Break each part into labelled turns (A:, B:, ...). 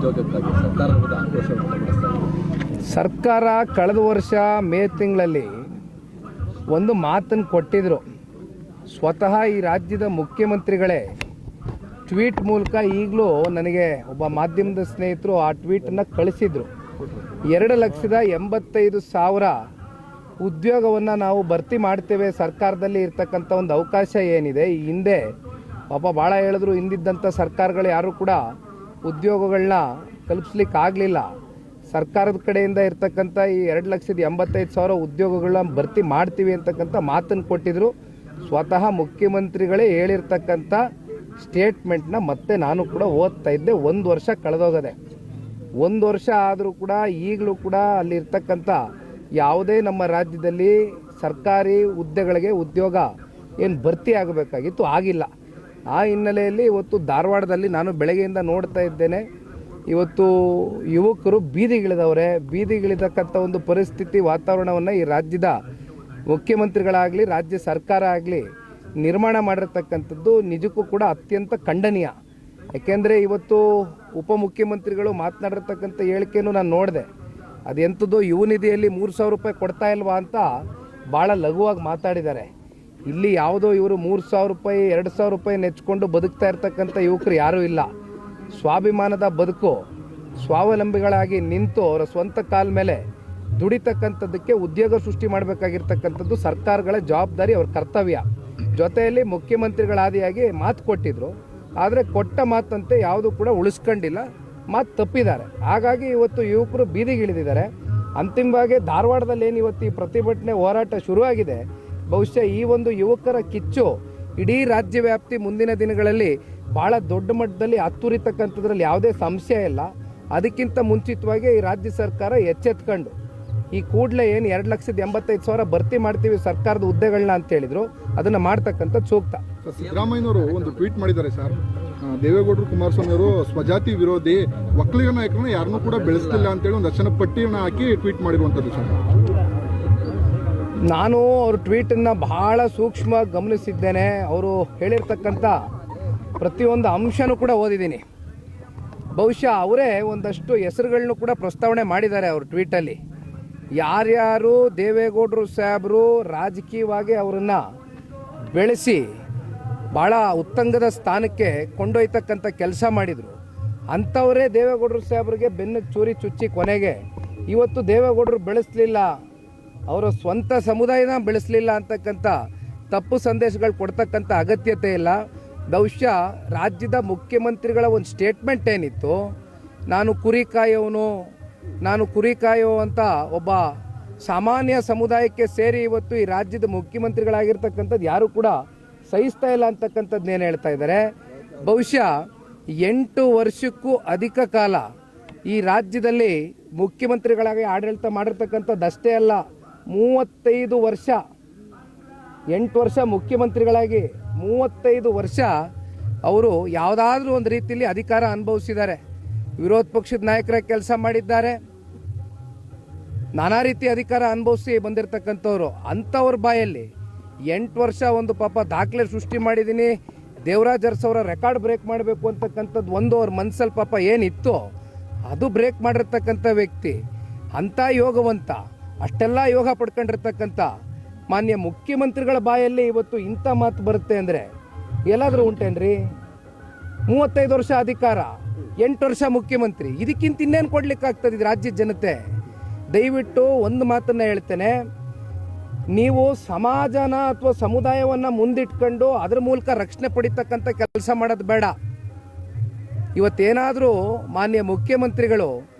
A: ಉದ್ಯೋಗಕ್ಕಾಗಿ ಸರ್ಕಾರದ ವಿರುದ್ಧ ಆಕ್ರೋಶ ವ್ಯಕ್ತಪಡಿಸ್ತಾರೆ.
B: ಸರ್ಕಾರ ಕಳೆದ ವರ್ಷ ಮೇ ತಿಂಗಳಲ್ಲಿ ಒಂದು ಮಾತನ್ನು ಕೊಟ್ಟಿದ್ದರು. ಸ್ವತಃ ಈ ರಾಜ್ಯದ ಮುಖ್ಯಮಂತ್ರಿಗಳೇ ಟ್ವೀಟ್ ಮೂಲಕ ಈಗಲೂ ನನಗೆ ಒಬ್ಬ ಮಾಧ್ಯಮದ ಸ್ನೇಹಿತರು ಆ ಟ್ವೀಟನ್ನು ಕಳಿಸಿದರು. 2,85,000 ಉದ್ಯೋಗವನ್ನು ನಾವು ಭರ್ತಿ ಮಾಡ್ತೇವೆ, ಸರ್ಕಾರದಲ್ಲಿ ಇರ್ತಕ್ಕಂಥ ಒಂದು ಅವಕಾಶ ಏನಿದೆ. ಈ ಹಿಂದೆ ಪಾಪ ಭಾಳ ಹೇಳಿದ್ರು, ಹಿಂದಿದ್ದಂಥ ಸರ್ಕಾರಗಳು ಯಾರೂ ಕೂಡ ಉದ್ಯೋಗಗಳನ್ನ ಕಲ್ಪಿಸ್ಲಿಕ್ಕೆ ಆಗಲಿಲ್ಲ. ಸರ್ಕಾರದ ಕಡೆಯಿಂದ ಇರ್ತಕ್ಕಂಥ ಈ 2,85,000 ಉದ್ಯೋಗಗಳನ್ನ ಭರ್ತಿ ಮಾಡ್ತೀವಿ ಅಂತಕ್ಕಂಥ ಮಾತನ್ನು ಕೊಟ್ಟಿದ್ದರು. ಸ್ವತಃ ಮುಖ್ಯಮಂತ್ರಿಗಳೇ ಹೇಳಿರ್ತಕ್ಕಂಥ ಸ್ಟೇಟ್ಮೆಂಟ್ನ ಮತ್ತೆ ನಾನು ಕೂಡ ಓದ್ತಾ ಇದ್ದೆ. 1 ವರ್ಷ ಕಳೆದೋಗದೆ. 1 ವರ್ಷ ಆದರೂ ಕೂಡ ಈಗಲೂ ಕೂಡ ಅಲ್ಲಿರ್ತಕ್ಕಂಥ ಯಾವುದೇ ನಮ್ಮ ರಾಜ್ಯದಲ್ಲಿ ಸರ್ಕಾರಿ ಹುದ್ದೆಗಳಿಗೆ ಉದ್ಯೋಗ ಏನು ಭರ್ತಿ ಆಗಬೇಕಾಗಿತ್ತು, ಆಗಿಲ್ಲ. ಆ ಹಿನ್ನೆಲೆಯಲ್ಲಿ ಇವತ್ತು ಧಾರವಾಡದಲ್ಲಿ ನಾನು ಬೆಳಗ್ಗೆಯಿಂದ ನೋಡ್ತಾ ಇದ್ದೇನೆ, ಇವತ್ತು ಯುವಕರು ಬೀದಿಗಿಳಿದವರೆ. ಬೀದಿಗಿಳಿತಕ್ಕಂಥ ಒಂದು ಪರಿಸ್ಥಿತಿ, ವಾತಾವರಣವನ್ನು ಈ ರಾಜ್ಯದ ಮುಖ್ಯಮಂತ್ರಿಗಳಾಗಲಿ ರಾಜ್ಯ ಸರ್ಕಾರ ಆಗಲಿ ನಿರ್ಮಾಣ ಮಾಡಿರ್ತಕ್ಕಂಥದ್ದು ನಿಜಕ್ಕೂ ಕೂಡ ಅತ್ಯಂತ ಖಂಡನೀಯ. ಯಾಕೆಂದರೆ ಇವತ್ತು ಉಪಮುಖ್ಯಮಂತ್ರಿಗಳು ಮಾತನಾಡಿರ್ತಕ್ಕಂಥ ಹೇಳಿಕೆಯನ್ನು ನಾನು ನೋಡಿದೆ. ಅದೆಂಥದ್ದು ಯುವ ನಿಧಿಯಲ್ಲಿ 3,000 ರೂಪಾಯಿ ಕೊಡ್ತಾ ಇಲ್ವಾ ಅಂತ ಭಾಳ ಲಘುವಾಗಿ ಮಾತಾಡಿದ್ದಾರೆ. ಇಲ್ಲಿ ಯಾವುದೋ ಇವರು 3,000 ರೂಪಾಯಿ 2,000 ರೂಪಾಯಿ ನೆಚ್ಕೊಂಡು ಬದುಕ್ತಾ ಇರ್ತಕ್ಕಂಥ ಯುವಕರು ಯಾರೂ ಇಲ್ಲ. ಸ್ವಾಭಿಮಾನದ ಬದುಕು, ಸ್ವಾವಲಂಬಿಗಳಾಗಿ ನಿಂತು ಅವರ ಸ್ವಂತ ಕಾಲ ಮೇಲೆ ದುಡಿತಕ್ಕಂಥದ್ದಕ್ಕೆ ಉದ್ಯೋಗ ಸೃಷ್ಟಿ ಮಾಡಬೇಕಾಗಿರ್ತಕ್ಕಂಥದ್ದು ಸರ್ಕಾರಗಳ ಜವಾಬ್ದಾರಿ, ಅವ್ರ ಕರ್ತವ್ಯ. ಜೊತೆಯಲ್ಲಿ ಮುಖ್ಯಮಂತ್ರಿಗಳಾದಿಯಾಗಿ ಮಾತು ಕೊಟ್ಟಿದ್ರು, ಆದರೆ ಕೊಟ್ಟ ಮಾತಂತೆ ಯಾವುದು ಕೂಡ ಉಳಿಸ್ಕೊಂಡಿಲ್ಲ, ಮಾತು ತಪ್ಪಿದ್ದಾರೆ. ಹಾಗಾಗಿ ಇವತ್ತು ಯುವಕರು ಬೀದಿಗಿಳಿದಿದ್ದಾರೆ. ಅಂತಿಮವಾಗಿ ಧಾರವಾಡದಲ್ಲಿ ಏನು ಇವತ್ತು ಈ ಪ್ರತಿಭಟನೆ ಹೋರಾಟ ಶುರುವಾಗಿದೆ, ಬಹುಶಃ ಈ ಒಂದು ಯುವಕರ ಕಿಚ್ಚು ಇಡೀ ರಾಜ್ಯ ವ್ಯಾಪ್ತಿ ಮುಂದಿನ ದಿನಗಳಲ್ಲಿ ಭಾಳ ದೊಡ್ಡ ಮಟ್ಟದಲ್ಲಿ ಹತ್ತುರಿತಕ್ಕಂಥದ್ರಲ್ಲಿ ಯಾವುದೇ ಸಂಶಯ ಇಲ್ಲ. ಅದಕ್ಕಿಂತ ಮುಂಚಿತವಾಗಿ ಈ ರಾಜ್ಯ ಸರ್ಕಾರ ಎಚ್ಚೆತ್ಕೊಂಡು ಈ ಕೂಡಲೇ ಏನು 2,85,000 ಭರ್ತಿ ಮಾಡ್ತೀವಿ ಸರ್ಕಾರದ ಹುದ್ದೆಗಳನ್ನ ಅಂತ ಹೇಳಿದ್ರು, ಅದನ್ನು ಮಾಡ್ತಕ್ಕಂಥದ್ದು ಸೂಕ್ತ.
C: ಸಿದ್ದರಾಮಯ್ಯನವರು ಒಂದು ಟ್ವೀಟ್ ಮಾಡಿದ್ದಾರೆ ಸರ್, ದೇವೇಗೌಡರು ಕುಮಾರಸ್ವಾಮಿ ಅವರು ಸ್ವಜಾತಿ ವಿರೋಧಿ ಒಕ್ಕಲಿಗ ನಾಯಕರನ್ನ ಯಾರನ್ನೂ ಕೂಡ ಬೆಳೆಸಲಿಲ್ಲ ಅಂತೇಳಿ ಒಂದು ದರ್ಶನ ಪಟ್ಟಿಯನ್ನು ಹಾಕಿ ಟ್ವೀಟ್ ಮಾಡಿರುವಂಥದ್ದು ಸರ್.
B: ನಾನು ಅವ್ರ ಟ್ವೀಟನ್ನು ಬಹಳ ಸೂಕ್ಷ್ಮ ಗಮನಿಸಿದ್ದೇನೆ. ಅವರು ಹೇಳಿರ್ತಕ್ಕಂಥ ಪ್ರತಿಯೊಂದು ಅಂಶನೂ ಕೂಡ ಓದಿದ್ದೀನಿ. ಬಹುಶಃ ಅವರೇ ಒಂದಷ್ಟು ಹೆಸರುಗಳನ್ನು ಕೂಡ ಪ್ರಸ್ತಾವನೆ ಮಾಡಿದ್ದಾರೆ ಅವ್ರ ಟ್ವೀಟಲ್ಲಿ. ಯಾರ್ಯಾರು ದೇವೇಗೌಡರು ಸಾಹೇಬರು ರಾಜಕೀಯವಾಗಿ ಅವರನ್ನು ಬೆಳೆಸಿ ಭಾಳ ಉತ್ತುಂಗದ ಸ್ಥಾನಕ್ಕೆ ಕೊಂಡೊಯ್ತಕ್ಕಂಥ ಕೆಲಸ ಮಾಡಿದರು, ಅಂಥವರೇ ದೇವೇಗೌಡರು ಸಾಹೇಬ್ರಿಗೆ ಬೆನ್ನಿಗೆ ಚೂರಿ ಚುಚ್ಚಿ ಕೊನೆಗೆ ಇವತ್ತು ದೇವೇಗೌಡರು ಬೆಳೆಸಲಿಲ್ಲ, ಅವರ ಸ್ವಂತ ಸಮುದಾಯನ ಬೆಳೆಸಲಿಲ್ಲ ಅಂತಕ್ಕಂಥ ತಪ್ಪು ಸಂದೇಶಗಳು ಕೊಡ್ತಕ್ಕಂಥ ಅಗತ್ಯತೆ ಇಲ್ಲ. ಬಹುಶಃ ರಾಜ್ಯದ ಮುಖ್ಯಮಂತ್ರಿಗಳ ಒಂದು ಸ್ಟೇಟ್ಮೆಂಟ್ ಏನಿತ್ತು, ನಾನು ಕುರಿ ಕಾಯೋ ಅಂತ ಒಬ್ಬ ಸಾಮಾನ್ಯ ಸಮುದಾಯಕ್ಕೆ ಸೇರಿ ಇವತ್ತು ಈ ರಾಜ್ಯದ ಮುಖ್ಯಮಂತ್ರಿಗಳಾಗಿರ್ತಕ್ಕಂಥದ್ದು ಯಾರು ಕೂಡ ಸಹಿಸ್ತಾ ಇಲ್ಲ ಅಂತಕ್ಕಂಥದ್ದು ಏನು ಹೇಳ್ತಾ ಇದ್ದಾರೆ. ಬಹುಶಃ 8 ವರ್ಷಕ್ಕೂ ಅಧಿಕ ಕಾಲ ಈ ರಾಜ್ಯದಲ್ಲಿ ಮುಖ್ಯಮಂತ್ರಿಗಳಾಗಿ ಆಡಳಿತ ಮಾಡಿರ್ತಕ್ಕಂಥದ್ದು ಅಷ್ಟೇ ಅಲ್ಲ, 35 ವರ್ಷ, 8 ವರ್ಷ ಮುಖ್ಯಮಂತ್ರಿಗಳಾಗಿ 35 ವರ್ಷ ಅವರು ಯಾವುದಾದ್ರೂ ಒಂದು ರೀತಿಯಲ್ಲಿ ಅಧಿಕಾರ ಅನುಭವಿಸಿದ್ದಾರೆ. ವಿರೋಧ ಪಕ್ಷದ ನಾಯಕರ ಕೆಲಸ ಮಾಡಿದ್ದಾರೆ, ನಾನಾ ರೀತಿ ಅಧಿಕಾರ ಅನುಭವಿಸಿ ಬಂದಿರತಕ್ಕಂಥವ್ರು. ಅಂಥವ್ರ ಬಾಯಲ್ಲಿ 8 ವರ್ಷ ಒಂದು ಪಾಪ ದಾಖಲೆ ಸೃಷ್ಟಿ ಮಾಡಿದ್ದೀನಿ, ದೇವರಾಜ್ ಅರಸು ಅವರ ರೆಕಾರ್ಡ್ ಬ್ರೇಕ್ ಮಾಡಬೇಕು ಅಂತಕ್ಕಂಥದ್ದು ಒಂದು ಅವ್ರ ಮನಸ್ಸಲ್ಲಿ ಪಾಪ ಏನಿತ್ತು ಅದು ಬ್ರೇಕ್ ಮಾಡಿರ್ತಕ್ಕಂಥ ವ್ಯಕ್ತಿ, ಅಂಥ ಯೋಗವಂತ, ಅಷ್ಟೆಲ್ಲ ಯೋಗ ಪಡ್ಕೊಂಡಿರ್ತಕ್ಕಂಥ ಮಾನ್ಯ ಮುಖ್ಯಮಂತ್ರಿಗಳ ಬಾಯಲ್ಲಿ ಇವತ್ತು ಇಂಥ ಮಾತು ಬರುತ್ತೆ ಅಂದರೆ ಎಲ್ಲಾದರೂ ಉಂಟೇನ್ರಿ? 35 ವರ್ಷ ಅಧಿಕಾರ, 8 ವರ್ಷ ಮುಖ್ಯಮಂತ್ರಿ, ಇದಕ್ಕಿಂತ ಇನ್ನೇನು ಕೊಡ್ಲಿಕ್ಕಾಗ್ತದೆ ಇದು ರಾಜ್ಯದ ಜನತೆ? ದಯವಿಟ್ಟು ಒಂದು ಮಾತನ್ನು ಹೇಳ್ತೇನೆ, ನೀವು ಸಮಾಜನ ಅಥವಾ ಸಮುದಾಯವನ್ನು ಮುಂದಿಟ್ಕೊಂಡು ಅದರ ಮೂಲಕ ರಕ್ಷಣೆ ಪಡಿತಕ್ಕಂಥ ಕೆಲಸ ಮಾಡೋದು ಬೇಡ. ಇವತ್ತೇನಾದರೂ ಮಾನ್ಯ ಮುಖ್ಯಮಂತ್ರಿಗಳು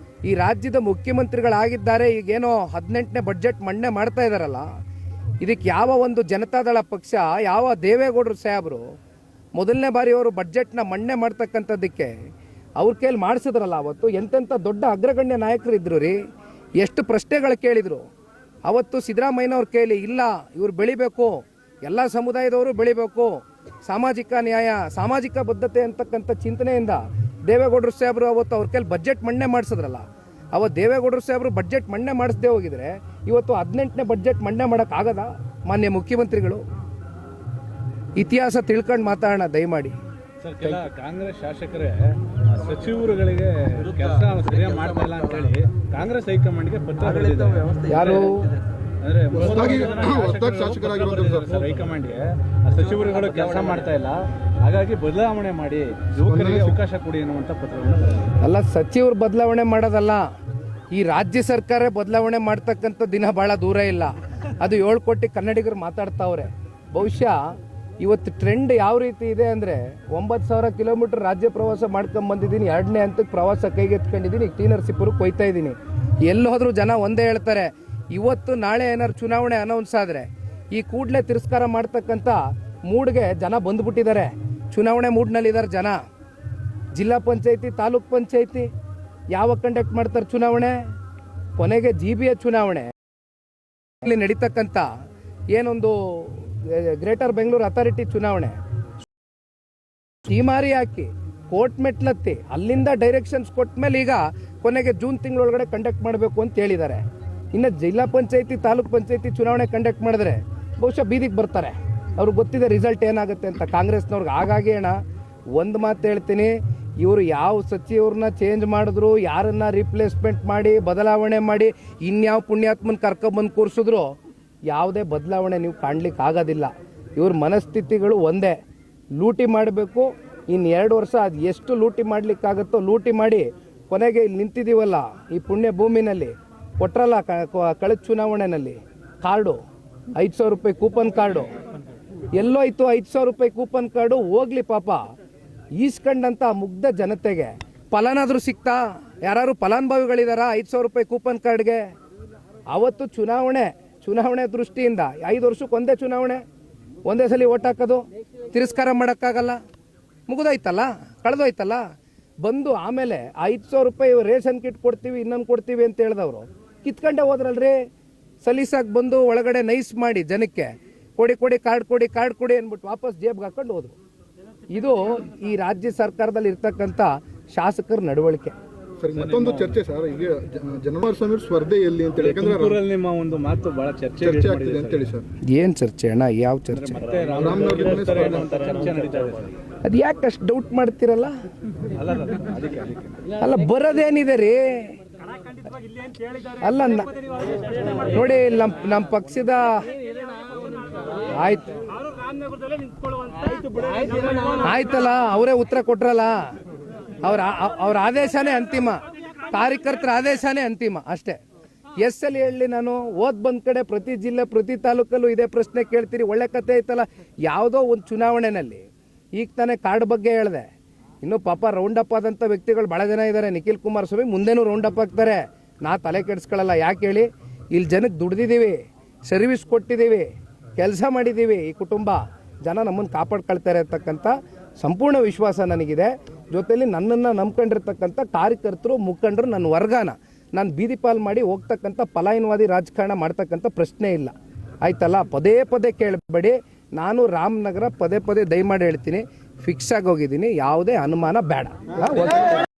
B: ಈ ರಾಜ್ಯದ ಮುಖ್ಯಮಂತ್ರಿಗಳಾಗಿದ್ದಾರೆ, ಈಗೇನೋ 18ನೇ ಬಡ್ಜೆಟ್ ಮಂಡನೆ ಮಾಡ್ತಾ ಇದ್ದಾರಲ್ಲ, ಇದಕ್ಕೆ ಯಾವ ಒಂದು ಜನತಾದಳ ಪಕ್ಷ, ಯಾವ ದೇವೇಗೌಡರು ಸಾಹೇಬರು ಮೊದಲನೇ ಬಾರಿ ಅವರು ಬಡ್ಜೆಟ್ನ ಮಂಡನೆ ಮಾಡ್ತಕ್ಕಂಥದ್ದಕ್ಕೆ ಅವ್ರ ಕೈಲಿ ಮಾಡಿಸಿದ್ರಲ್ಲ, ಅವತ್ತು ಎಂತೆಂಥ ದೊಡ್ಡ ಅಗ್ರಗಣ್ಯ ನಾಯಕರು ಇದ್ರು ರೀ, ಎಷ್ಟು ಪ್ರಶ್ನೆಗಳು ಕೇಳಿದರು. ಅವತ್ತು ಸಿದ್ದರಾಮಯ್ಯನವ್ರ ಕೈಲಿ ಇಲ್ಲ, ಇವ್ರು ಬೆಳಿಬೇಕು, ಎಲ್ಲ ಸಮುದಾಯದವರು ಬೆಳಿಬೇಕು, ಸಾಮಾಜಿಕ ನ್ಯಾಯ, ಸಾಮಾಜಿಕ ಬದ್ಧತೆ ಅಂತಕ್ಕಂಥ ಚಿಂತನೆಯಿಂದ ದೇವೇಗೌಡರು ಸಾಹೇಬರು ಅವತ್ತು ಅವ್ರ ಕೈಲಿ ಬಡ್ಜೆಟ್ ಮಂಡನೆ ಮಾಡಿಸಿದ್ರಲ್ಲ, ಅವತ್ತು ದೇವೇಗೌಡರು ಸಾಹೇಬರು ಬಡ್ಜೆಟ್ ಮಂಡನೆ ಮಾಡಿಸದೇ ಹೋಗಿದ್ರೆ ಇವತ್ತು 18ನೇ ಬಡ್ಜೆಟ್ ಮಂಡನೆ ಮಾಡೋಕ್ಕಾಗದ ಮಾನ್ಯ ಮುಖ್ಯಮಂತ್ರಿಗಳು? ಇತಿಹಾಸ ತಿಳ್ಕೊಂಡು ಮಾತಾಡೋಣ ದಯಮಾಡಿ.
A: ಸರ್, ಕೆಲ ಕಾಂಗ್ರೆಸ್ ಶಾಸಕರೇ ಸಚಿವರುಗಳಿಗೆ ಕೆಲಸ ಸರಿಯಾಗಿ ಮಾಡ್ತಾ ಇಲ್ಲ ಅಂತ ಹೇಳಿ ಕಾಂಗ್ರೆಸ್ ಹೈಕಮಾಂಡ್ಗೆ ಪತ್ರ ಬರೆದಿದ್ದಾರೆ.
B: ಯಾರು
A: ಅಂದ್ರೆ
C: ಹೊಸದಾಗಿ ಶಾಸಕರಾಗಿರುವಂತ
A: ಸರ್ ಹೈಕಮಾಂಡ್ಗೆ ಆ ಸಚಿವರುಗಳು ಕೆಲಸ ಮಾಡ್ತಾ ಇಲ್ಲ, ಹಾಗಾಗಿ ಬದಲಾವಣೆ ಮಾಡಿ ಯುವಕರಿಗೆ ಅವಕಾಶ ಕೊಡಿ ಅನ್ನುವಂಥ ಪತ್ರವನ್ನು ಬರೆದಿದ್ದಾರೆ.
B: ಅಲ್ಲ, ಸಚಿವರು ಬದಲಾವಣೆ ಮಾಡೋದಲ್ಲ, ಈ ರಾಜ್ಯ ಸರ್ಕಾರ ಬದಲಾವಣೆ ಮಾಡ್ತಕ್ಕಂಥ ದಿನ ಭಾಳ ದೂರ ಇಲ್ಲ. ಅದು 7 ಕೋಟಿ ಕನ್ನಡಿಗರು ಮಾತಾಡ್ತಾವ್ರೆ. ಬಹುಶಃ ಇವತ್ತು ಟ್ರೆಂಡ್ ಯಾವ ರೀತಿ ಇದೆ ಅಂದರೆ 9,000 ಕಿಲೋಮೀಟರ್ ರಾಜ್ಯ ಪ್ರವಾಸ ಮಾಡ್ಕೊಂಬಂದಿದ್ದೀನಿ, 2ನೇ ಹಂತಕ್ಕೆ ಪ್ರವಾಸ ಕೈಗೆತ್ಕೊಂಡಿದ್ದೀನಿ, ಈಗ ಟಿ ನರಸೀಪುರಕ್ಕೆ ಹೋಯ್ತಾ ಇದ್ದೀನಿ. ಎಲ್ಲಿ ಹೋದರೂ ಜನ ಒಂದೇ ಹೇಳ್ತಾರೆ, ಇವತ್ತು ನಾಳೆ ಏನಾದ್ರು ಚುನಾವಣೆ ಅನೌನ್ಸ್ ಆದರೆ ಈ ಕೂಡಲೇ ತಿರಸ್ಕಾರ ಮಾಡ್ತಕ್ಕಂಥ ಮೂಡ್ಗೆ ಜನ ಬಂದುಬಿಟ್ಟಿದ್ದಾರೆ. ಚುನಾವಣೆ ಮೂಡ್ನಲ್ಲಿದ್ದಾರೆ ಜನ. ಜಿಲ್ಲಾ ಪಂಚಾಯತಿ, ತಾಲೂಕ್ ಪಂಚಾಯತಿ ಯಾವಾಗ ಕಂಡಕ್ಟ್ ಮಾಡ್ತಾರೆ ಚುನಾವಣೆ? ಕೊನೆಗೆ GBA ಚುನಾವಣೆ ಇಲ್ಲಿ ನಡೀತಕ್ಕಂಥ ಏನೊಂದು ಗ್ರೇಟರ್ ಬೆಂಗಳೂರು ಅಥಾರಿಟಿ ಚುನಾವಣೆ ತೀಮಾರಿ ಹಾಕಿ ಕೋರ್ಟ್ ಮೆಟ್ಲತ್ತಿ ಅಲ್ಲಿಂದ ಡೈರೆಕ್ಷನ್ಸ್ ಕೊಟ್ಟ ಮೇಲೆ ಈಗ ಕೊನೆಗೆ ಜೂನ್ ತಿಂಗಳೊಳಗಡೆ ಕಂಡಕ್ಟ್ ಮಾಡಬೇಕು ಅಂತ ಹೇಳಿದ್ದಾರೆ. ಇನ್ನು ಜಿಲ್ಲಾ ಪಂಚಾಯತಿ, ತಾಲೂಕ್ ಪಂಚಾಯತಿ ಚುನಾವಣೆ ಕಂಡಕ್ಟ್ ಮಾಡಿದ್ರೆ ಬಹುಶಃ ಬೀದಿಗೆ ಬರ್ತಾರೆ. ಅವ್ರಿಗೆ ಗೊತ್ತಿದೆ ರಿಸಲ್ಟ್ ಏನಾಗುತ್ತೆ ಅಂತ ಕಾಂಗ್ರೆಸ್ನವ್ರಿಗೆ. ಹಾಗಾಗಿ ಅಣ್ಣ ಒಂದು ಮಾತು ಹೇಳ್ತೀನಿ, ಇವರು ಯಾವ ಸಚಿವರನ್ನ ಚೇಂಜ್ ಮಾಡಿದ್ರು, ಯಾರನ್ನ ರಿಪ್ಲೇಸ್ಮೆಂಟ್ ಮಾಡಿ ಬದಲಾವಣೆ ಮಾಡಿ ಇನ್ಯಾವ ಪುಣ್ಯಾತ್ಮನ ಕರ್ಕೊಬಂದು ಕೂರಿಸಿದ್ರು ಯಾವುದೇ ಬದಲಾವಣೆ ನೀವು ಕಾಣ್ಲಿಕ್ಕೆ ಆಗೋದಿಲ್ಲ. ಇವ್ರ ಮನಸ್ಥಿತಿಗಳು ಒಂದೇ, ಲೂಟಿ ಮಾಡಬೇಕು. ಇನ್ನು 2 ವರ್ಷ ಅದು ಎಷ್ಟು ಲೂಟಿ ಮಾಡಲಿಕ್ಕಾಗುತ್ತೋ ಲೂಟಿ ಮಾಡಿ ಕೊನೆಗೆ ಇಲ್ಲಿ ನಿಂತಿದ್ದೀವಲ್ಲ ಈ ಪುಣ್ಯ ಭೂಮಿನಲ್ಲಿ. ಕೊಟ್ರಲ್ಲ ಕಳೆದ ಚುನಾವಣೆಯಲ್ಲಿ ಕಾರ್ಡು 5,000 ರೂಪಾಯಿ ಕೂಪನ್ ಕಾರ್ಡು ಎಲ್ಲೋಯ್ತು? 5,000 ರೂಪಾಯಿ ಕೂಪನ್ ಕಾರ್ಡು ಹೋಗ್ಲಿ ಪಾಪ. ಈಸ್ಕೊಂಡಂಥ ಮುಗ್ಧ ಜನತೆಗೆ ಫಲಾನಾದರೂ ಸಿಕ್ತಾ? ಯಾರು ಫಲಾನುಭವಿಗಳಿದಾರ 5,000 ರೂಪಾಯಿ ಕೂಪನ್ ಕಾರ್ಡ್ಗೆ? ಅವತ್ತು ಚುನಾವಣೆ ದೃಷ್ಟಿಯಿಂದ 5 ವರ್ಷಕ್ಕೆ ಒಂದೇ ಚುನಾವಣೆ, ಒಂದೇ ಸಲ ಓಟ್ ಹಾಕೋದು, ತಿರಸ್ಕಾರ ಮಾಡೋಕ್ಕಾಗಲ್ಲ. ಮುಗಿದೋಯ್ತಲ್ಲ, ಕಳೆದೋಯ್ತಲ್ಲ. ಬಂದು ಆಮೇಲೆ 5,000 ರೂಪಾಯಿ ರೇಷನ್ ಕಿಟ್ ಕೊಡ್ತೀವಿ, ಇನ್ನೊಂದು ಕೊಡ್ತೀವಿ ಅಂತ ಹೇಳಿದವರು ಕಿತ್ಕೊಂಡೆ ಹೋದ್ರಲ್ರಿ. ಸಲೀಸಾಗಿ ಬಂದು ಒಳಗಡೆ ನೈಸ್ ಮಾಡಿ ಜನಕ್ಕೆ ಕೊಡಿ ಕಾರ್ಡ್ ಕೊಡಿ ಅಂದ್ಬಿಟ್ಟು ವಾಪಸ್ ಜೇಬ್ಗೆ ಹಾಕೊಂಡು ಹೋದ್ರು. ಇದು ಈ ರಾಜ್ಯ ಸರ್ಕಾರದಲ್ಲಿ ಇರ್ತಕ್ಕಂಥ ಶಾಸಕರ ನಡವಳಿಕೆ.
C: ಸರಿ, ಮತ್ತೊಂದು ಚರ್ಚೆ ಸರ್, ಈಗ ಕುಮಾರಸ್ವಾಮಿ ಸ್ಪರ್ಧೆ ಎಲ್ಲಿ ಅಂತ ಹೇಳಿ, ಯಾಕಂದ್ರೆ
A: ನಿಮ್ಮ ಒಂದು ಮಾತು ಬಹಳ ಚರ್ಚೆ
C: ಆಗ್ತಿದೆ ಅಂತ ಹೇಳಿ ಸರ್.
B: ಏನು ಚರ್ಚೆ ಅಣ್ಣ? ಯಾವ ಚರ್ಚೆ?
A: ಚರ್ಚೆ ನಡೀತಾ ಇದೆ ಸರ್.
B: ಅದು ಯಾಕೆ ಅಷ್ಟು ಡೌಟ್ ಮಾಡ್ತಿರಲ್ಲ? ಅಲ್ಲ, ಬರೋದೇನಿದೆ ರೀ? ಅಲ್ಲ ನೋಡಿ, ನಮ್ಮ ಪಕ್ಷದ ಆಯ್ತಲ್ಲ, ಅವರೇ ಉತ್ತರ ಕೊಟ್ರಲ್ಲ. ಅವ್ರ ಆದೇಶನೇ ಅಂತಿಮ, ಕಾರ್ಯಕರ್ತರ ಆದೇಶನೇ ಅಂತಿಮ ಅಷ್ಟೇ. ಎಸ್ಸಲ್ಲಿ ಹೇಳಿ ನಾನು ಓದ್ ಬಂದ ಕಡೆ ಪ್ರತಿ ಜಿಲ್ಲೆ ಪ್ರತಿ ತಾಲೂಕಲ್ಲೂ ಇದೇ ಪ್ರಶ್ನೆ ಕೇಳ್ತೀರಿ. ಒಳ್ಳೆ ಕತೆ ಐತಲ್ಲ. ಯಾವುದೋ ಒಂದು ಚುನಾವಣೆಯಲ್ಲಿ ಈಗ ತಾನೇ ಕಾರ್ಡ್ ಬಗ್ಗೆ ಹೇಳಿದೆ. ಇನ್ನು ಪಾಪ ರೌಂಡ್ ಅಪ್ ಆದಂಥ ವ್ಯಕ್ತಿಗಳು ಭಾಳ ಜನ ಇದ್ದಾರೆ. ನಿಖಿಲ್ ಕುಮಾರಸ್ವಾಮಿ ಮುಂದೆನೂ ರೌಂಡ್ ಅಪ್ ಆಗ್ತಾರೆ. ನಾ ತಲೆ ಕೆಡಿಸ್ಕೊಳ್ಳಲ್ಲ. ಯಾಕೆ ಹೇಳಿ? ಇಲ್ಲಿ ಜನಕ್ಕೆ ದುಡ್ದಿದ್ದೀವಿ, ಸರ್ವಿಸ್ ಕೊಟ್ಟಿದ್ದೀವಿ, ಕೆಲಸ ಮಾಡಿದ್ದೀವಿ. ಈ ಕುಟುಂಬ ಜನ ನಮ್ಮನ್ನು ಕಾಪಾಡ್ಕೊಳ್ತಾರೆ ಅಂತಕ್ಕಂಥ ಸಂಪೂರ್ಣ ವಿಶ್ವಾಸ ನನಗಿದೆ. ಜೊತೆಯಲ್ಲಿ ನನ್ನನ್ನು ನಂಬ್ಕೊಂಡಿರ್ತಕ್ಕಂಥ ಕಾರ್ಯಕರ್ತರು, ಮುಖಂಡರು, ನನ್ನ ವರ್ಗನ ನಾನು ಬೀದಿ ಪಾಲ್ ಮಾಡಿ ಹೋಗ್ತಕ್ಕಂಥ ಪಲಾಯನವಾದಿ ರಾಜಕಾರಣ ಮಾಡ್ತಕ್ಕಂಥ ಪ್ರಶ್ನೆ ಇಲ್ಲ. ಆಯ್ತಲ್ಲ? ಪದೇ ಕೇಳಬೇಡಿ. ನಾನು ರಾಮನಗರ ಪದೇ ದಯಮಾಡಿ ಹೇಳ್ತೀನಿ, ಫಿಕ್ಸ್ ಆಗಿ ಹೋಗಿದ್ದೀನಿ. ಯಾವುದೇ ಅನುಮಾನ ಬೇಡ.